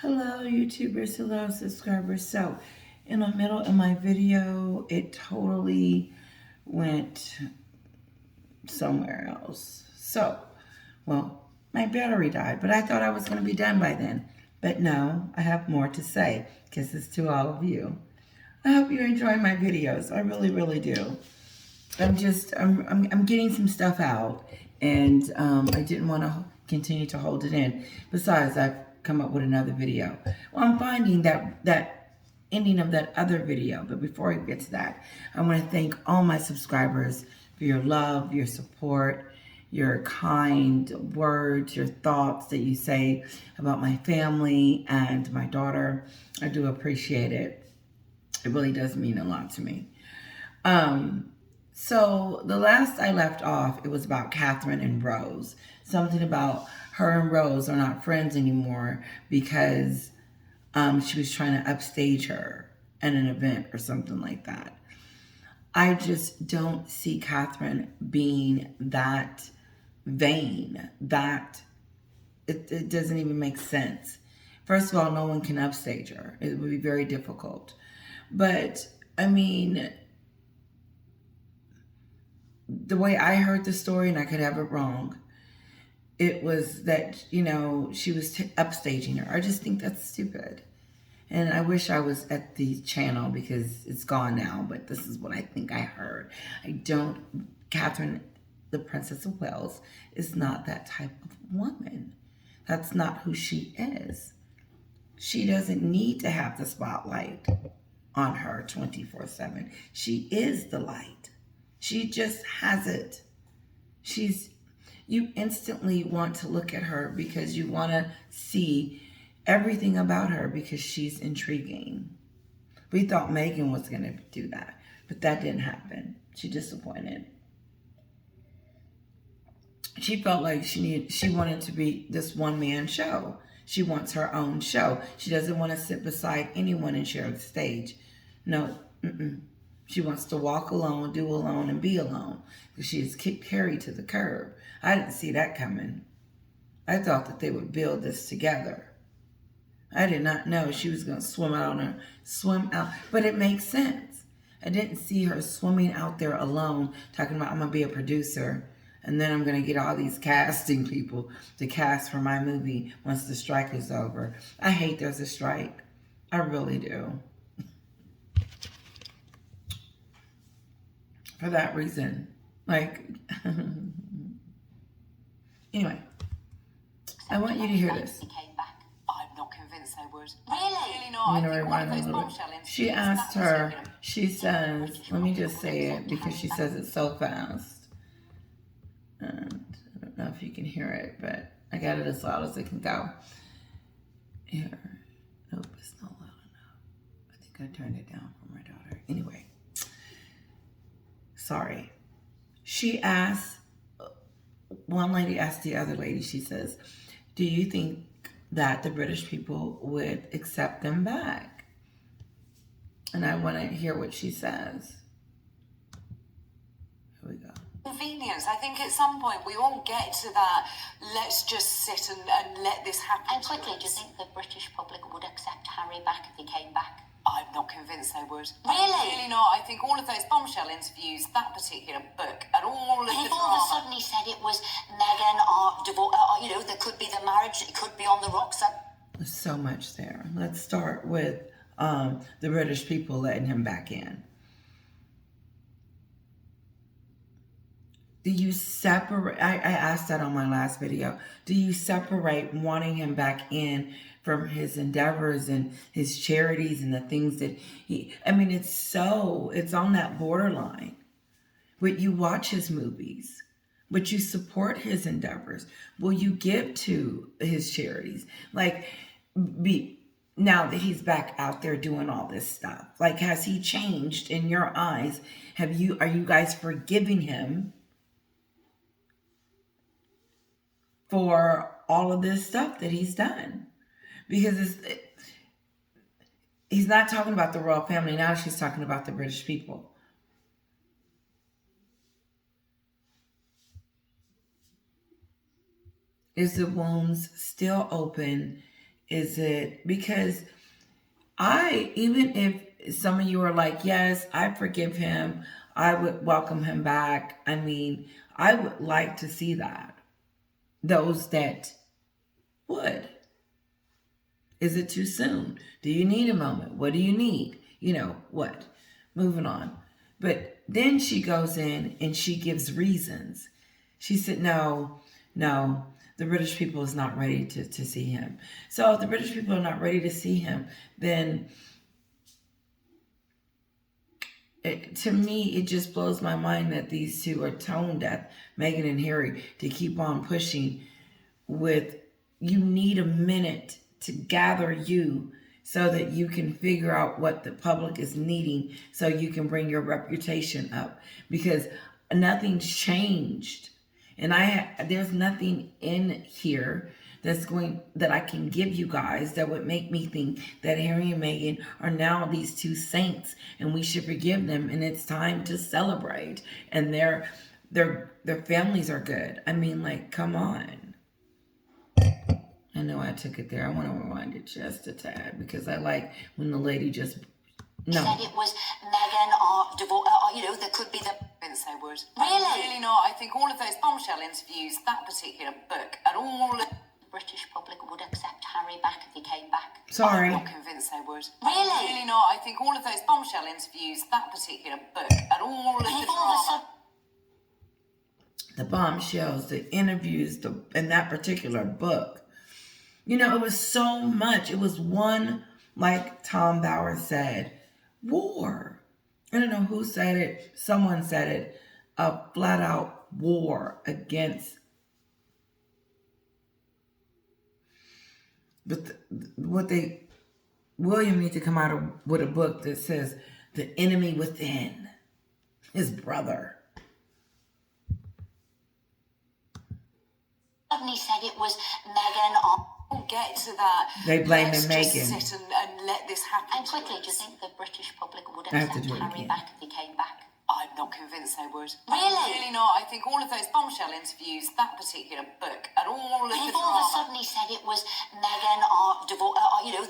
Hello YouTubers, hello subscribers. So in the middle of my video, it totally went somewhere else. So, well, my battery died, but I thought I was going to be done by then. But no, I have more to say because it's to all of you. I hope you enjoy my videos. I really, really do. I'm getting some stuff out, and I didn't want to continue to hold it in. Besides, I've come up with another video. Well, I'm finding that ending of that other video, but before I get to that, I want to thank all my subscribers for your love, your support, your kind words, your thoughts that you say about my family and my daughter. I do appreciate it. It really does mean a lot to me. So the last I left off, it was about Catherine and Rose. Something about her and Rose are not friends anymore because she was trying to upstage her at an event or something like that. I just don't see Catherine being that vain. That it doesn't even make sense. First of all, no one can upstage her. It would be very difficult. But I mean, the way I heard the story, and I could have it wrong, it was that, you know, she was upstaging her. I just think that's stupid. And I wish I was at the channel because it's gone now, but this is what I think I heard. Catherine, the Princess of Wales, is not that type of woman. That's not who she is. She doesn't need to have the spotlight on her 24/7. She is the light. She just has it. You instantly want to look at her because you want to see everything about her because she's intriguing. We thought Meghan was going to do that, but that didn't happen. She disappointed. She felt like she wanted to be this one-man show. She wants her own show. She doesn't want to sit beside anyone and share the stage. No, She wants to walk alone, do alone, and be alone. Because she is carried to the curb. I didn't see that coming. I thought that they would build this together. I did not know she was going to swim out. But it makes sense. I didn't see her swimming out there alone, talking about, I'm going to be a producer, and then I'm going to get all these casting people to cast for my movie once the strike is over. I hate there's a strike. I really do. For that reason. Like, anyway, I want you to hear this. I'm not convinced they would. Really not. I'm gonna rewind a little bit. She asked her, she says, let me just say it because she says it so fast. And I don't know if you can hear it, but I got it as loud as it can go. Here. Nope, it's not loud enough. I think I turned it down for my daughter. Anyway. Sorry. She asked, one lady asked the other lady, she says, do you think that the British people would accept them back? And I want to hear what she says. Here we go. Convenience. I think at some point we all get to that, let's just sit and let this happen. And quickly, do you think the British public would accept Harry back if he came back? I'm not convinced they would. Really? Not. I think all of those bombshell interviews, that particular book, and all of the If all of a sudden he said it was Meghan or there could be the marriage, it could be on the rocks. There's so much there. Let's start with the British people letting him back in. Do you separate, I asked that on my last video, do you separate wanting him back in from his endeavors and his charities and the things that it's on that borderline. But you watch his movies, but you support his endeavors. Will you give to his charities? Now that he's back out there doing all this stuff, has he changed in your eyes? Are you guys forgiving him for all of this stuff that he's done? Because he's not talking about the royal family now. She's talking about the British people. Is the wounds still open? Is it because even if some of you are like, yes, I forgive him, I would welcome him back. I mean, I would like to see that. Those that would. Is it too soon? Do you need a moment? What do you need? You know, what? Moving on. But then she goes in and she gives reasons. She said, no, the British people is not ready to see him. So if the British people are not ready to see him, then to me, it just blows my mind that these two are tone deaf, Meghan and Harry, to keep on pushing with, you need a minute to gather you so that you can figure out what the public is needing so you can bring your reputation up, because nothing's changed. And there's nothing in here that I can give you guys that would make me think that Harry and Meghan are now these two saints and we should forgive them and it's time to celebrate and their families are good. I mean, like, come on. I know I took it there. I want to rewind it just a tad because I like when the lady just Said it was Meghan or there could be the... Vince, they would. Really? Really not. I think all of those bombshell interviews, that particular book, and all of... The British public would accept Harry back if he came back. Sorry. I'm not convinced they would. Really? Really not. I think all of those bombshell interviews, that particular book, and all of the If all of a drama... sudden... The bombshells, the interviews, in that particular book. You know, it was so much. It was one, like Tom Bauer said, war. I don't know who said it. Someone said it. A flat out war against. But William needs to come out with a book that says the enemy within, his brother. Suddenly said it was Meghan or... We'll get to that. They blame Let's Meghan. just sit and let this happen. And quickly, do you think the British public would I have to accept do it Harry again. back if he came back? I'm not convinced they would. Really? Really not. I think all of those bombshell interviews, that particular book, and all of the If all of a drama... sudden he said it was Meghan or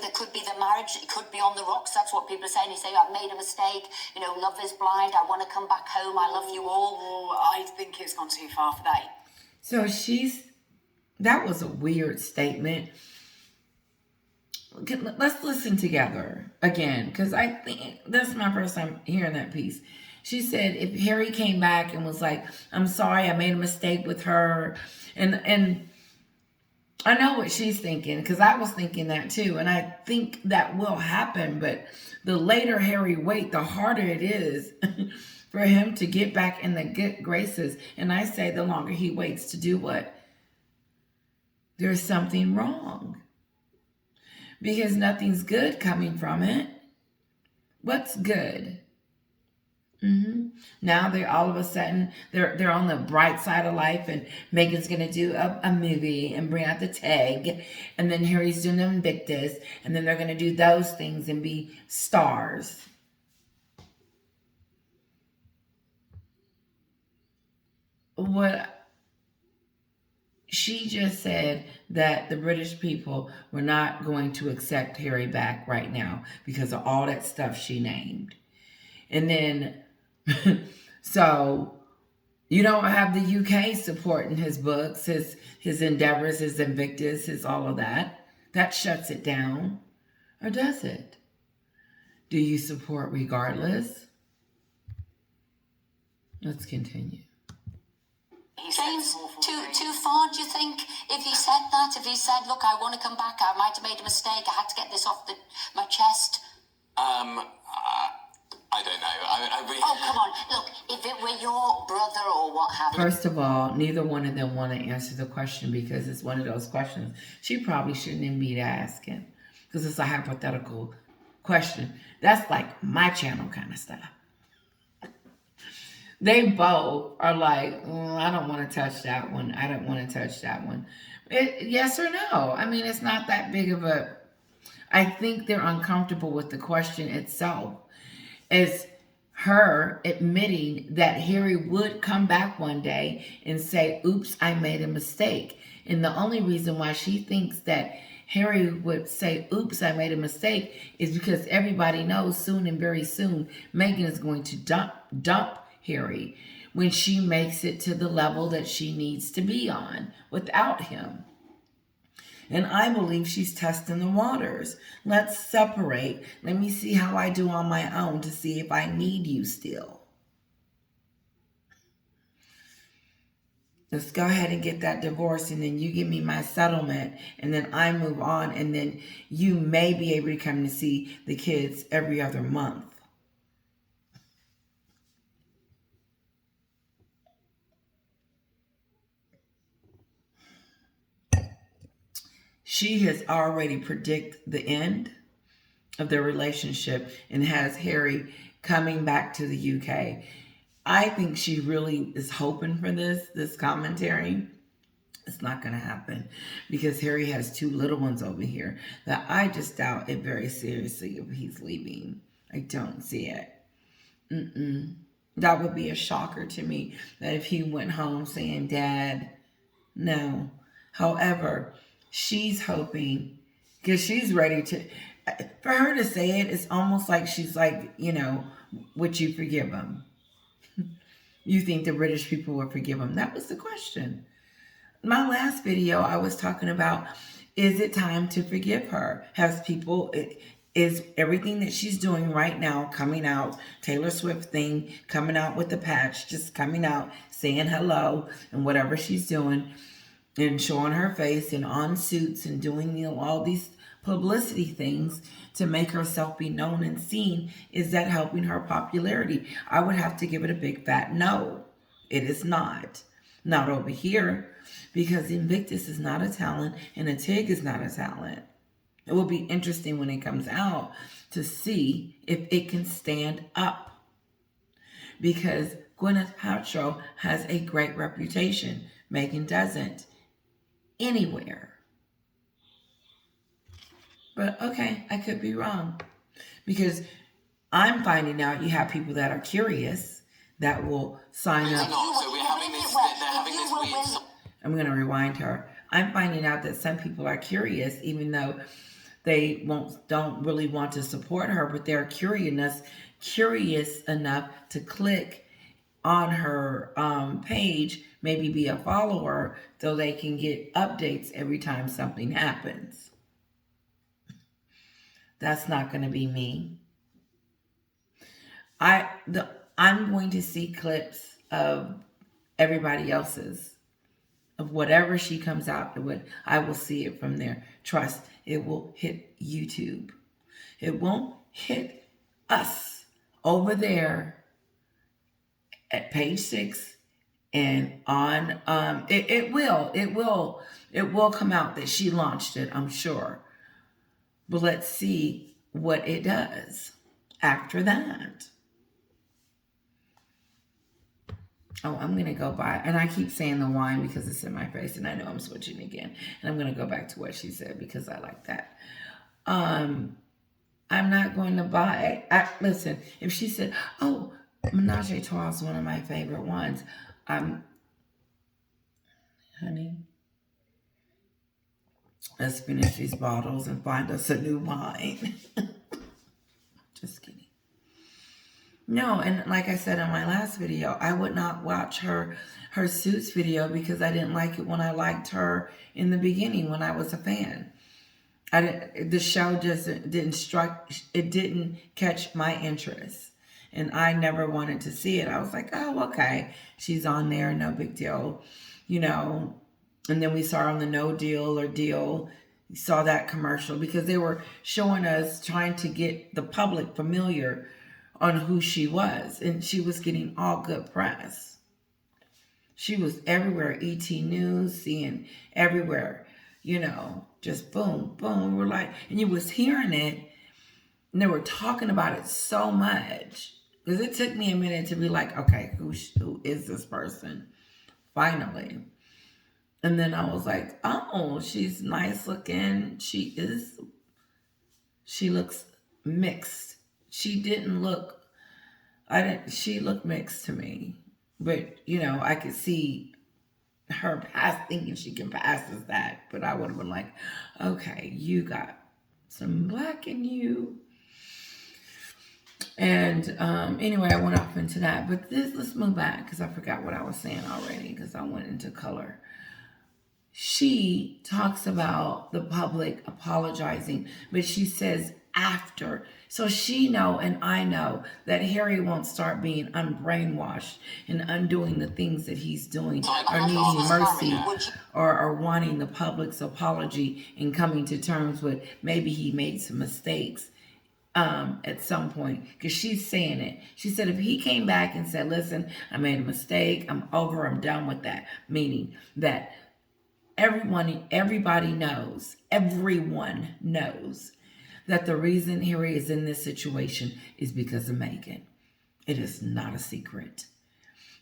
there could be the marriage, it could be on the rocks, that's what people are saying. He say, I've made a mistake, love is blind, I want to come back home, I love you all. Oh, I think it's gone too far for that. So that was a weird statement. Let's listen together again, because I think that's my first time hearing that piece. She said if Harry came back and was like, I'm sorry, I made a mistake with her. And I know what she's thinking, because I was thinking that too. And I think that will happen. But the later Harry waits, the harder it is for him to get back in the good graces. And I say the longer he waits to do what? There's something wrong. Because nothing's good coming from it. What's good? Now they're all of a sudden they're on the bright side of life, and Meghan's gonna do a movie and bring out the tag, and then Harry's doing the Invictus, and then they're gonna do those things and be stars. What she just said that the British people were not going to accept Harry back right now because of all that stuff she named. And then, so you don't have the UK supporting his books, his endeavors, his Invictus, his all of that. That shuts it down. Or does it? Do you support regardless? Let's continue. James, too far, do you think? If he said that, if he said, look, I want to come back, I might have made a mistake, I had to get this off my chest. I don't know. Oh, come on. Look, if it were your brother or what have you... First of all, neither one of them want to answer the question because it's one of those questions she probably shouldn't even be asking, because it's a hypothetical question. That's like my channel kind of stuff. They both are like, I don't want to touch that one. I don't want to touch that one. Yes or no? I mean, it's not that big of a... I think they're uncomfortable with the question itself. It's her admitting that Harry would come back one day and say, oops, I made a mistake. And the only reason why she thinks that Harry would say, oops, I made a mistake, is because everybody knows soon and very soon Meghan is going to dump Harry when she makes it to the level that she needs to be on without him. And I believe she's testing the waters. Let's separate. Let me see how I do on my own to see if I need you still. Let's go ahead and get that divorce, and then you give me my settlement, and then I move on, and then you may be able to come to see the kids every other month. She has already predicted the end of their relationship and has Harry coming back to the UK. I think she really is hoping for this commentary. It's not going to happen because Harry has 2 little ones over here that I just doubt it very seriously if he's leaving. I don't see it. That would be a shocker to me that if he went home saying, Dad, no. However, she's hoping because she's ready to, for her to say it, it's almost like she's like, would you forgive him? You think the British people would forgive him? That was the question. My last video, I was talking about, is it time to forgive her? Is everything that she's doing right now coming out, Taylor Swift thing, coming out with the patch, just coming out, saying hello, and whatever she's doing, and showing her face, and on suits, and doing all these publicity things to make herself be known and seen, is that helping her popularity? I would have to give it a big fat no. It is not. Not over here, because Invictus is not a talent and a TIG is not a talent. It will be interesting when it comes out to see if it can stand up, because Gwyneth Paltrow has a great reputation. Meghan doesn't anywhere. But okay, I could be wrong, because I'm finding out you have people that are curious that will sign up. So we're having this. They're having this weird. I'm going to rewind her. I'm finding out that some people are curious, even though they don't really want to support her, but they're curious enough to click on her page, maybe be a follower, so they can get updates every time something happens. That's not going to be me. I'm going to see clips of everybody else's, of whatever she comes out with. I will see it from there. Trust, it will hit YouTube. It won't hit us over there at page 6 and on. It will come out that she launched it, I'm sure. But let's see what it does after that. Oh, I'm going to go by, and I keep saying the wine because it's in my face, and I know I'm switching again. And I'm going to go back to what she said because I like that. I'm not going to buy. Listen, if she said, oh, Menage a Trois is one of my favorite ones. Honey, let's finish these bottles and find us a new wine. Just kidding. No, and like I said in my last video, I would not watch her Suits video because I didn't like it when I liked her in the beginning when I was a fan. The show didn't catch my interest, and I never wanted to see it. I was like, oh, okay, she's on there, no big deal, And then we saw her on the No Deal or Deal. We saw that commercial because they were showing us, trying to get the public familiar on who she was, and she was getting all good press. She was everywhere, ET News, seeing everywhere, just boom, boom. We were like, and you was hearing it, and they were talking about it so much, because it took me a minute to be like, okay, who is this person? Finally. And then I was like, oh, she's nice looking. She looks mixed. She looked mixed to me. But, I could see her past thinking she can pass as that. But I would have been like, okay, you got some black in you. And anyway, I went off into that. But let's move back because I forgot what I was saying already because I went into color. She talks about the public apologizing, but she says after. So she know and I know that Harry won't start being unbrainwashed and undoing the things that he's doing or needing mercy or wanting the public's apology and coming to terms with maybe he made some mistakes at some point, because she's saying it. She said if he came back and said, listen, I made a mistake, I'm over, I'm done with that, meaning that everybody knows, everyone knows that the reason Harry is in this situation is because of Meghan. It is not a secret.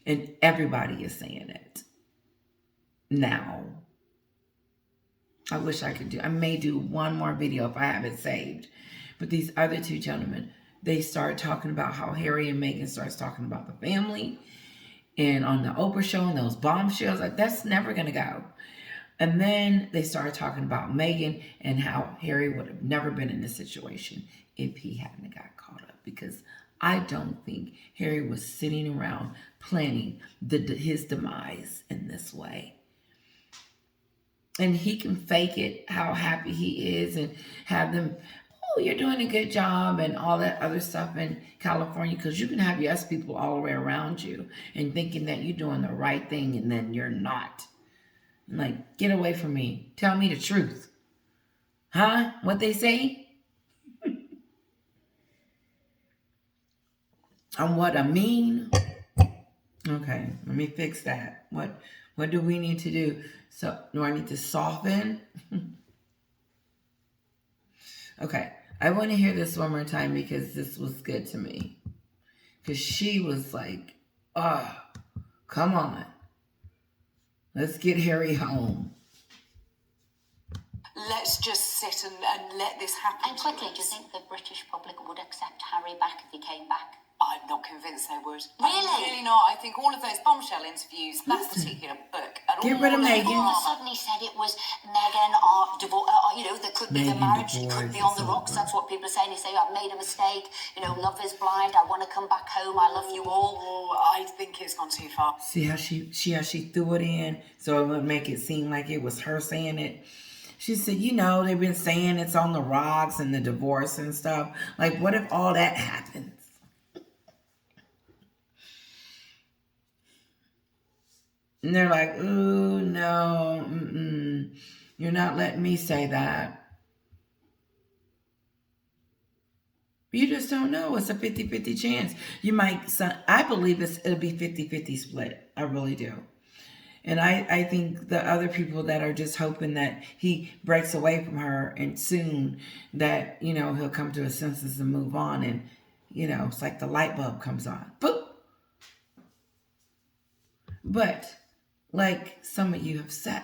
And everybody is saying it. Now, I wish I may do one more video if I have it saved. But these other two gentlemen, they start talking about how Harry and Meghan starts talking about the family. And on the Oprah show and those bombshells, like that's never going to go. And then they started talking about Meghan and how Harry would have never been in this situation if he hadn't got caught up. Because I don't think Harry was sitting around planning his demise in this way. And he can fake it, how happy he is, and have them, oh, you're doing a good job, and all that other stuff in California, because you can have yes people all the way around you and thinking that you're doing the right thing, and then you're not. Like, get away from me. Tell me the truth. Huh? What they say? I'm what I mean? Okay, let me fix that. What do we need to do? So, do I need to soften? Okay, I want to hear this one more time because this was good to me. Because she was like, oh, come on. Let's get Harry home. Let's just sit and let this happen. And quickly, do you think the British public would accept Harry back if he came back? I'm not convinced they would. Really? I'm really not. I think all of those bombshell interviews, that particular book, and Get all rid of of Meghan. All of a sudden he said it was Meghan or divorce. There could be the Meghan marriage. It divorce could be on the is rocks. over. That's what people are saying. He say, I've made a mistake. Love is blind. I want to come back home. I love you all. Oh, I think it's gone too far. See how she threw it in so it would make it seem like it was her saying it. She said, they've been saying it's on the rocks and the divorce and stuff. Like, what if all that happens? And they're like, ooh, no, you're not letting me say that. You just don't know. It's a 50-50 chance. I believe it'll be 50-50 split. I really do. And I think the other people that are just hoping that he breaks away from her and soon that, he'll come to his senses and move on. And, it's like the light bulb comes on. Boop. But like some of you have said,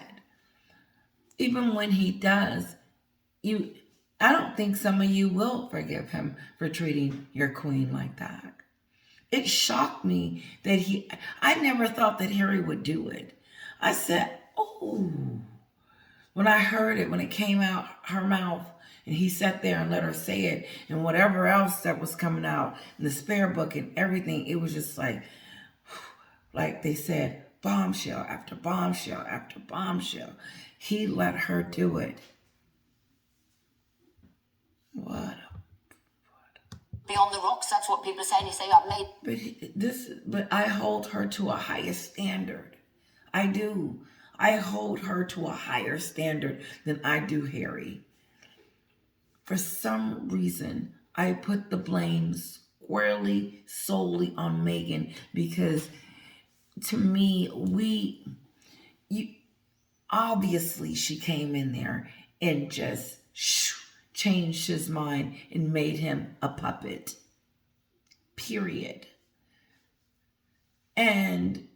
even when he does, I don't think some of you will forgive him for treating your queen like that. It shocked me that I never thought that Harry would do it. I said, oh, when I heard it, when it came out her mouth, and he sat there and let her say it, and whatever else that was coming out in the spare book and everything, it was just like they said, bombshell after bombshell after bombshell. He let her do it. What? Be on the rocks. That's what people are saying. He say, I've made. But I hold her to a higher standard. I do. I hold her to a higher standard than I do Harry. For some reason, I put the blame squarely, solely on Meghan because to me, obviously she came in there and just changed his mind and made him a puppet. Period. And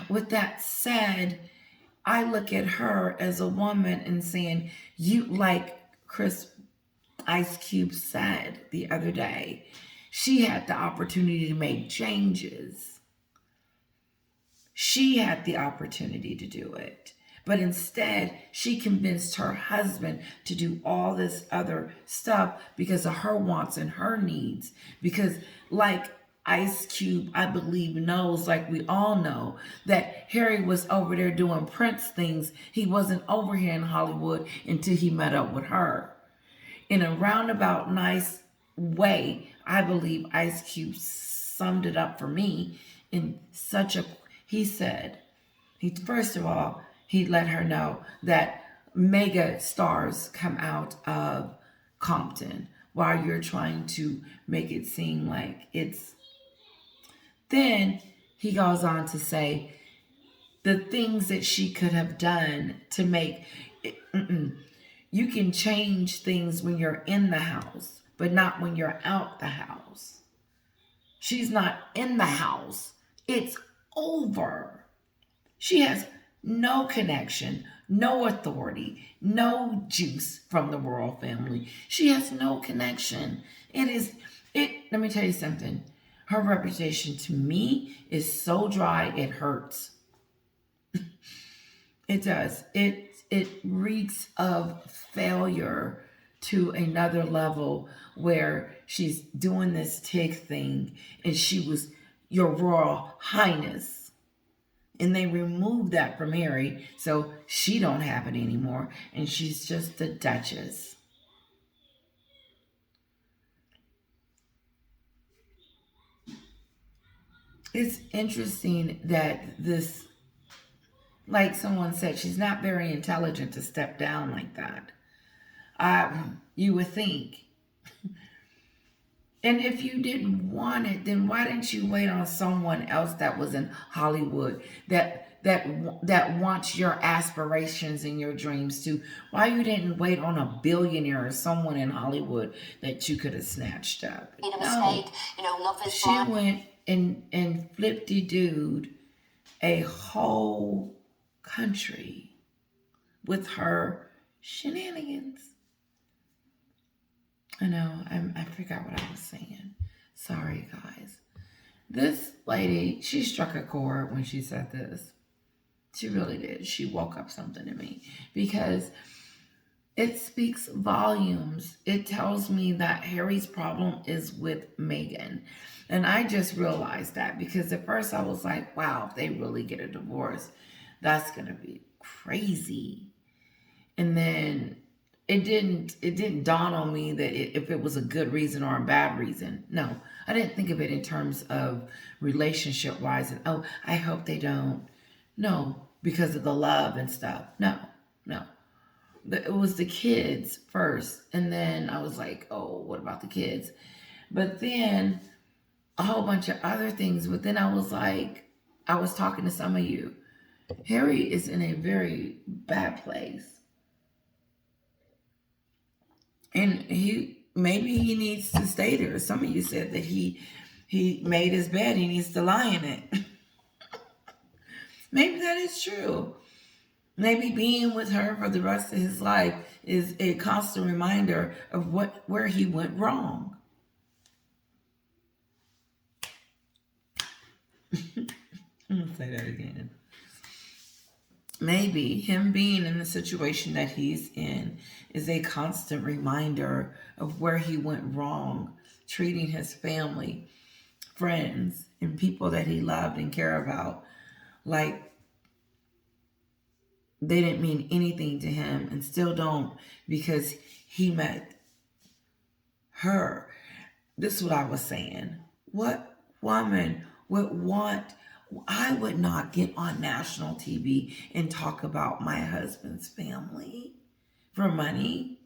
with that said, I look at her as a woman and saying, like Ice Cube said the other day, she had the opportunity to make changes. She had the opportunity to do it. But instead, she convinced her husband to do all this other stuff because of her wants and her needs. Because, like Ice Cube, I believe, knows, like we all know, that Harry was over there doing Prince things. He wasn't over here in Hollywood until he met up with her. In a roundabout, nice way, I believe Ice Cube summed it up for me in such a. He said, first of all, he let her know that mega stars come out of Compton while you're trying to make it seem like it's. Then he goes on to say the things that she could have done to make it. You can change things when you're in the house, but not when you're out the house. She's not in the house. It's over. She has no connection, no authority, no juice from the royal family. She has no connection. Let me tell you something. Her reputation to me is so dry, it hurts. It does. It reeks of failure to another level where she's doing this TIG thing and she was your Royal Highness. And they removed that from Harry, so she don't have it anymore, and she's just the Duchess. It's interesting that this, like someone said, she's not very intelligent to step down like that. You would think. And if you didn't want it, then why didn't you wait on someone else that was in Hollywood that wants your aspirations and your dreams too? Why you didn't wait on a billionaire or someone in Hollywood that you could have snatched up? Made a mistake, love is she went and flipped-de-dude a whole country with her shenanigans. I know, I forgot what I was saying. Sorry, guys. This lady, she struck a chord when she said this. She really did. She woke up something in me because it speaks volumes. It tells me that Harry's problem is with Meghan. And I just realized that because at first I was like, wow, if they really get a divorce, that's going to be crazy. And then it didn't dawn on me that if it was a good reason or a bad reason. No, I didn't think of it in terms of relationship wise. And, oh, I hope they don't. No, because of the love and stuff. No. It was the kids first. And then I was like, oh, what about the kids? But then a whole bunch of other things. But then I was like, I was talking to some of you. Harry is in a very bad place. And maybe he needs to stay there. Some of you said that he made his bed. He needs to lie in it. Maybe that is true. Maybe being with her for the rest of his life is a constant reminder of where he went wrong. I'm going to say that again. Maybe him being in the situation that he's in is a constant reminder of where he went wrong, treating his family, friends, and people that he loved and cared about like they didn't mean anything to him and still don't because he met her. This is what I was saying. What woman would want... I would not get on national TV and talk about my husband's family for money.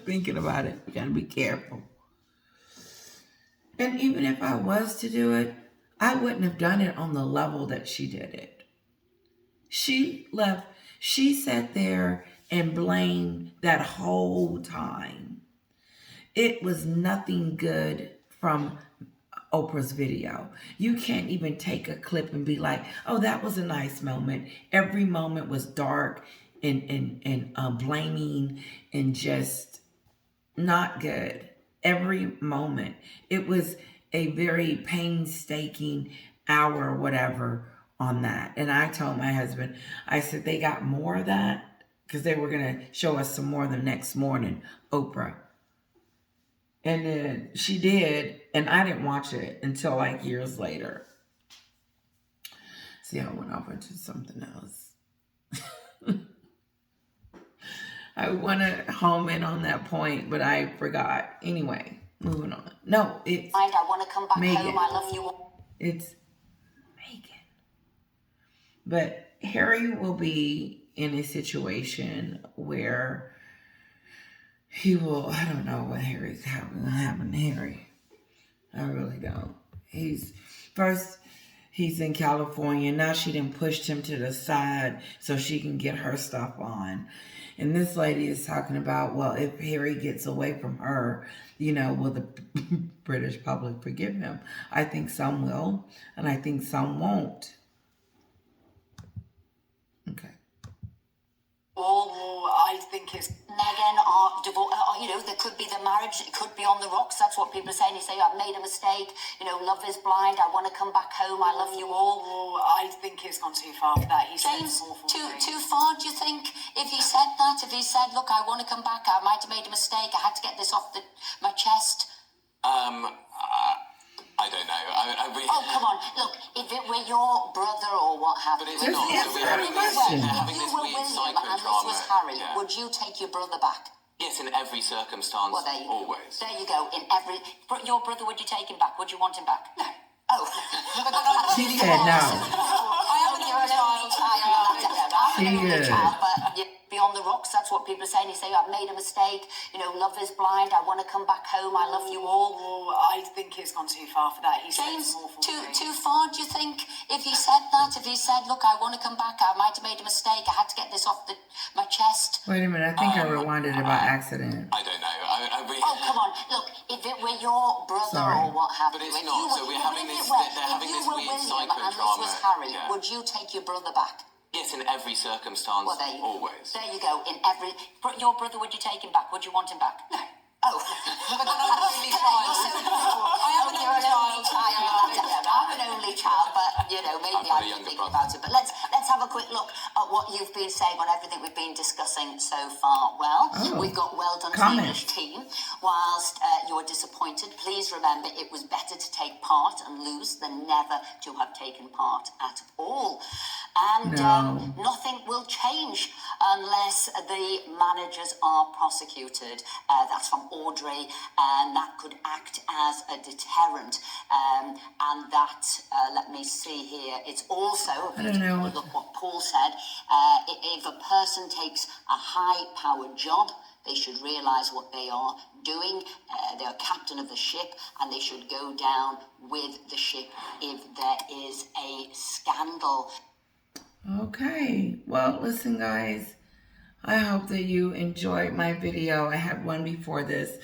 Thinking about it, you gotta be careful. And even if I was to do it, I wouldn't have done it on the level that she did it. She sat there and blamed that whole time. It was nothing good from Oprah's video. You can't even take a clip and be like, oh, that was a nice moment. Every moment was dark and blaming and just not good. Every moment. It was a very painstaking hour or whatever on that. And I told my husband, I said, they got more of that because they were going to show us some more the next morning, Oprah. And then she did, and I didn't watch it until like years later. See, I went off into something else. I want to home in on that point, but I forgot. Anyway, moving on. No, it's I want to come back Meghan. home. I love you all. It's Meghan. But Harry will be in a situation where he will, I don't know what Harry's having to happen to Harry. I really don't. He's in California. Now she done pushed him to the side so she can get her stuff on. And this lady is talking about, well, if Harry gets away from her, will the British public forgive him? I think some will, and I think some won't. Okay. Oh, I think it's Meghan are divorced. There could be the marriage. It could be on the rocks. That's what people are saying. You say, I've made a mistake. Love is blind. I want to come back home. I love you all. Oh, I think it's gone too far for that. He said James, some awful too things. far, do you think? If he said that, if he said, look, I want to come back. I might have made a mistake. I had to get this off my chest. I don't know. Oh, come on. Look, if it were your brother or what have But you. it's not. Just So we're answer having the this, question. they're having You this were weird William psychodrama. and this was Harry. Yeah. Would you take your brother back? Yes, in every circumstance, Well, there you go. always. There you go. Your brother, would you take him back? Would you want him back? No. Oh. She said no. I am an only child. I'm an only She child, but be on the rocks. That's what people are saying. You say, I've made a mistake. Love is blind. I want to come back home. I love you all. Oh, I think it's gone too far for that. He said James, some awful too things. far, do you think? If he said that, if he said, look, I want to come back. I might have made a mistake. I had to get this off my chest. Wait a minute. I think I rewinded it by accident. I don't know. Oh, come on. Look, if it were your brother Sorry. or what have But you. it's if not, you were, so we're if having it this- were- they're having if this you were weird William and this psychodrama. was Harry, Yeah. would you take your brother back? Yes, in every circumstance, Well, there you go. always. There you go. Your brother, would you take him back? Would you want him back? No. Oh. But then I'm an only child. I am an only child. I'm an only child, but maybe I've got I a can younger think brother. about it. But let's have a quick look at what you've been saying on everything we've been discussing so far. Well, we've got well done to the English team. Whilst you're disappointed, please remember it was better to take part and lose than never to have taken part at all. And No. nothing will change unless the managers are prosecuted. That's from Audrey, and that could act as a deterrent. And that, let me see here, it's also, I don't know. look what Paul said, if a person takes a high-powered job, they should realise what they are doing. They're captain of the ship, and they should go down with the ship if there is a scandal. Okay. Well, listen, guys. I hope that you enjoyed my video. I had one before this.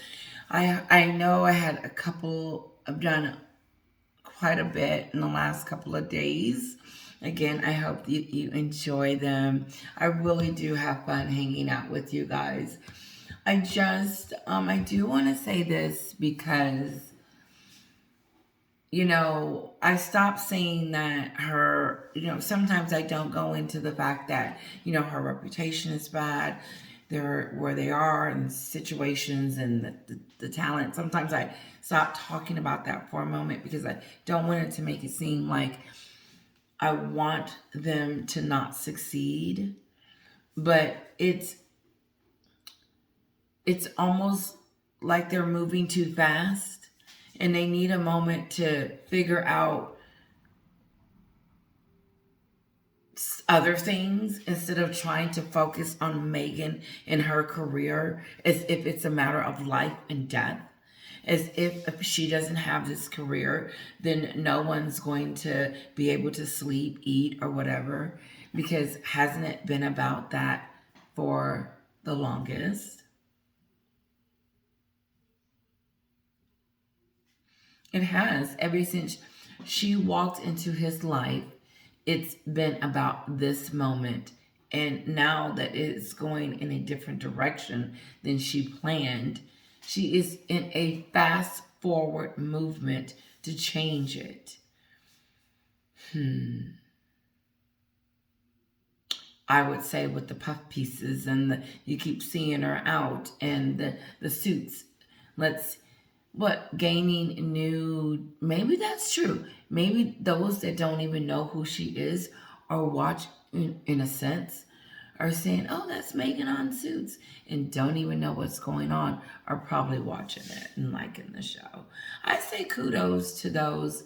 I know I had I've done quite a bit in the last couple of days. Again, I hope that you enjoy them. I really do have fun hanging out with you guys. I do want to say this because, I stopped saying that her, sometimes I don't go into the fact that, her reputation is bad, where they are and situations and the talent. Sometimes I stop talking about that for a moment because I don't want it to make it seem like I want them to not succeed. But it's almost like they're moving too fast. And they need a moment to figure out other things instead of trying to focus on Meghan and her career as if it's a matter of life and death. As if she doesn't have this career, then no one's going to be able to sleep, eat, or whatever. Because hasn't it been about that for the longest? It has. Ever since she walked into his life, it's been about this moment. And now that it's going in a different direction than she planned, she is in a fast forward movement to change it. I would say with the puff pieces and you keep seeing her out and the suits. Gaining new, maybe that's true. Maybe those that don't even know who she is or watch in a sense are saying, oh, that's Meghan on Suits, and don't even know what's going on, are probably watching it and liking the show. I say kudos to those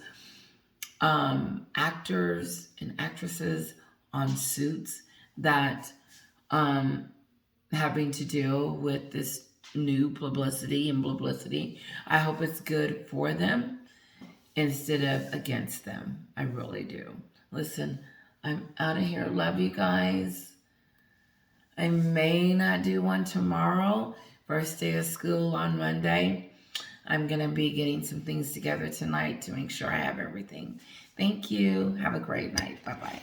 actors and actresses on Suits that having to deal with this new publicity. I hope it's good for them instead of against them. I really do. Listen, I'm out of here. Love you guys. I may not do one tomorrow. First day of school on Monday. I'm going to be getting some things together tonight to make sure I have everything. Thank you. Have a great night. Bye-bye.